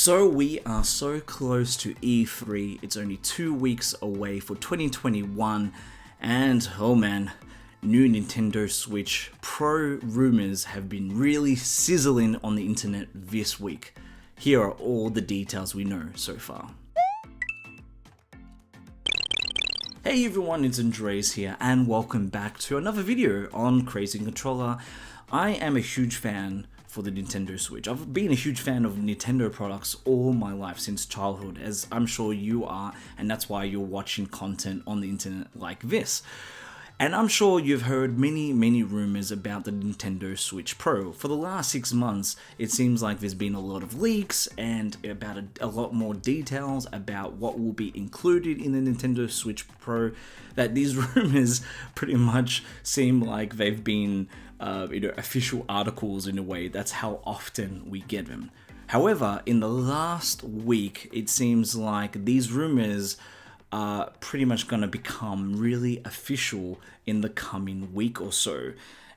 So we are so close to E3, it's only 2 weeks away for 2021, and oh man, new Nintendo Switch Pro rumors have been really sizzling on the internet this week. Here are all the details we know so far. Hey everyone, it's Andres here, and welcome back to another video on Crazy Controller. I am a huge fan for the Nintendo Switch. I've been a huge fan of Nintendo products all my life since childhood, as I'm sure you are, and that's why you're watching content on the internet like this. And I'm sure you've heard many rumors about the Nintendo Switch Pro. For the last 6 months, it seems like there's been a lot of leaks and about a lot more details about what will be included in the Nintendo Switch Pro, that these rumors pretty much seem like they've been official articles in a way. That's how often we get them. However, in the last week, it seems like these rumors are pretty much going to become really official in the coming week or so.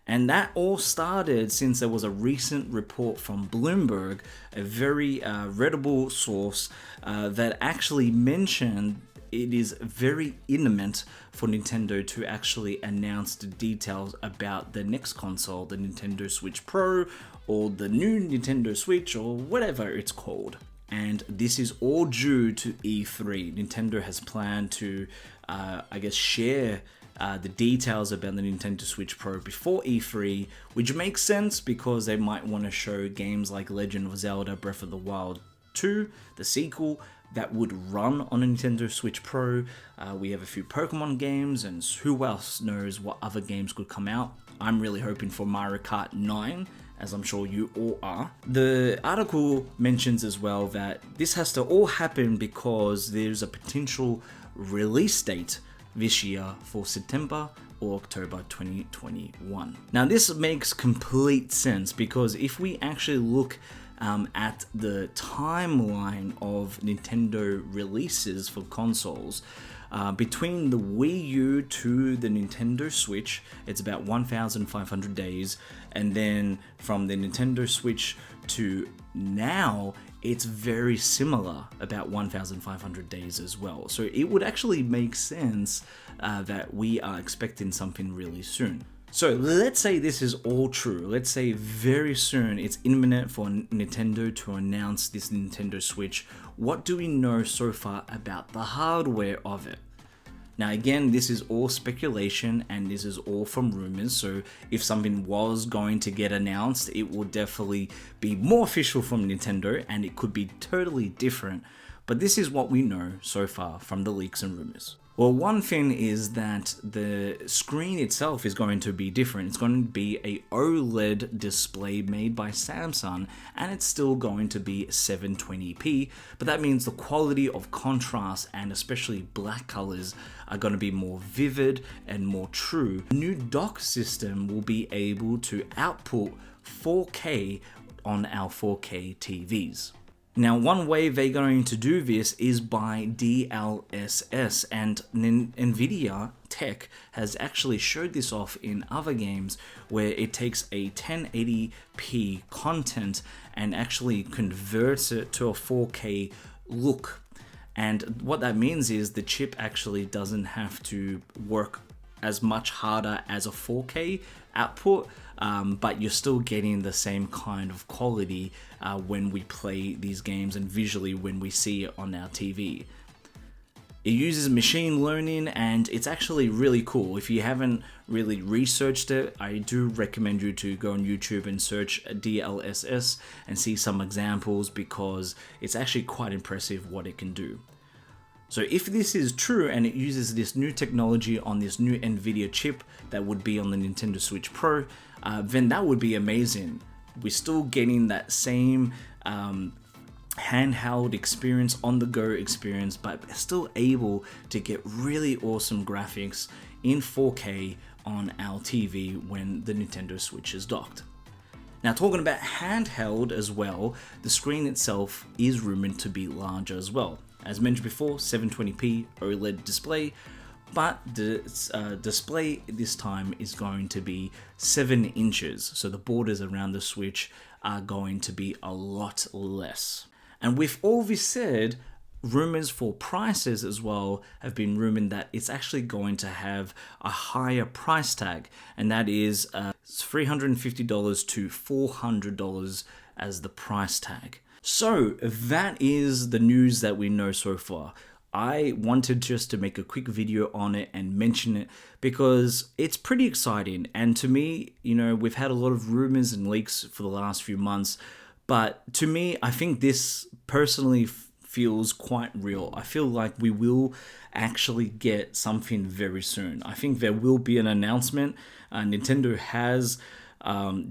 And that all started since there was a recent report from Bloomberg, a very readable source, that actually mentioned it is very imminent for Nintendo to actually announce the details about the next console, the Nintendo Switch Pro, or the new Nintendo Switch, or whatever it's called. And this is all due to E3. Nintendo has planned to, share the details about the Nintendo Switch Pro before E3, which makes sense because they might want to show games like Legend of Zelda Breath of the Wild 2, the sequel, that would run on a Nintendo Switch Pro. We have a few Pokemon games, and who else knows what other games could come out. I'm really hoping for Mario Kart 9, as I'm sure you all are. The article mentions as well that this has to all happen because there's a potential release date this year for September or October 2021. Now this makes complete sense because if we actually look at the timeline of Nintendo releases for consoles, between the Wii U to the Nintendo Switch, it's about 1,500 days, and then from the Nintendo Switch to now, it's very similar, about 1,500 days as well. So it would actually make sense that we are expecting something really soon. So let's say this is all true. Let's say very soon it's imminent for Nintendo to announce this Nintendo Switch. What do we know so far about the hardware of it? Now again, this is all speculation and this is all from rumors, so if something was going to get announced, it will definitely be more official from Nintendo and it could be totally different. But this is what we know so far from the leaks and rumors. Well, one thing is that the screen itself is going to be different. It's going to be a OLED display made by Samsung, and it's still going to be 720p, but that means the quality of contrast and especially black colors are going to be more vivid and more true. The new dock system will be able to output 4K on our 4K TVs. Now, one way they're going to do this is by DLSS, and Nvidia Tech has actually showed this off in other games where it takes a 1080p content and actually converts it to a 4K look. And what that means is the chip actually doesn't have to work as much harder as a 4K output, but you're still getting the same kind of quality when we play these games and visually when we see it on our TV. It uses machine learning and it's actually really cool. If you haven't really researched it, I do recommend you to go on YouTube and search DLSS and see some examples because it's actually quite impressive what it can do. So if this is true and it uses this new technology on this new Nvidia chip that would be on the Nintendo Switch Pro, then that would be amazing. We're still getting that same handheld experience, on-the-go experience, but still able to get really awesome graphics in 4K on our TV when the Nintendo Switch is docked. Now, talking about handheld as well, the screen itself is rumored to be larger as well. As mentioned before, 720p OLED display, but the display this time is going to be 7 inches, so the borders around the Switch are going to be a lot less. And with all this said, rumors for prices as well have been rumored that it's actually going to have a higher price tag, and that is $350 to $400 as the price tag. So that is the news that we know so far. I wanted just to make a quick video on it and mention it because it's pretty exciting. And to me, you know, we've had a lot of rumors and leaks for the last few months, but to me, I think this personally feels quite real. I feel like we will actually get something very soon. I think there will be an announcement. Nintendo has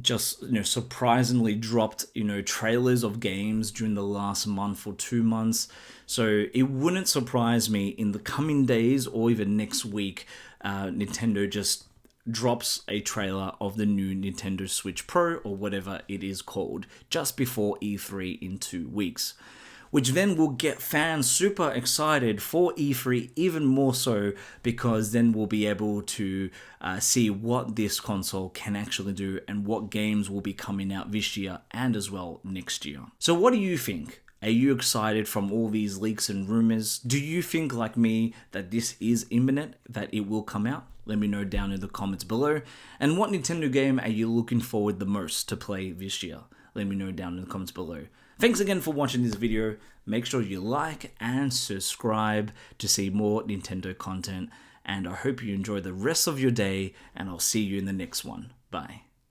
just, you know, surprisingly dropped, you know, trailers of games during the last month or 2 months. So it wouldn't surprise me in the coming days or even next week, Nintendo just drops a trailer of the new Nintendo Switch Pro or whatever it is called just before E3 in 2 weeks, which then will get fans super excited for E3 even more so, because then we'll be able to see what this console can actually do and what games will be coming out this year and as well next year. So what do you think? Are you excited from all these leaks and rumors? Do you think, like me, that this is imminent, that it will come out? Let me know down in the comments below. And what Nintendo game are you looking forward the most to play this year? Let me know down in the comments below. Thanks again for watching this video. Make sure you like and subscribe to see more Nintendo content. And I hope you enjoy the rest of your day, and I'll see you in the next one. Bye.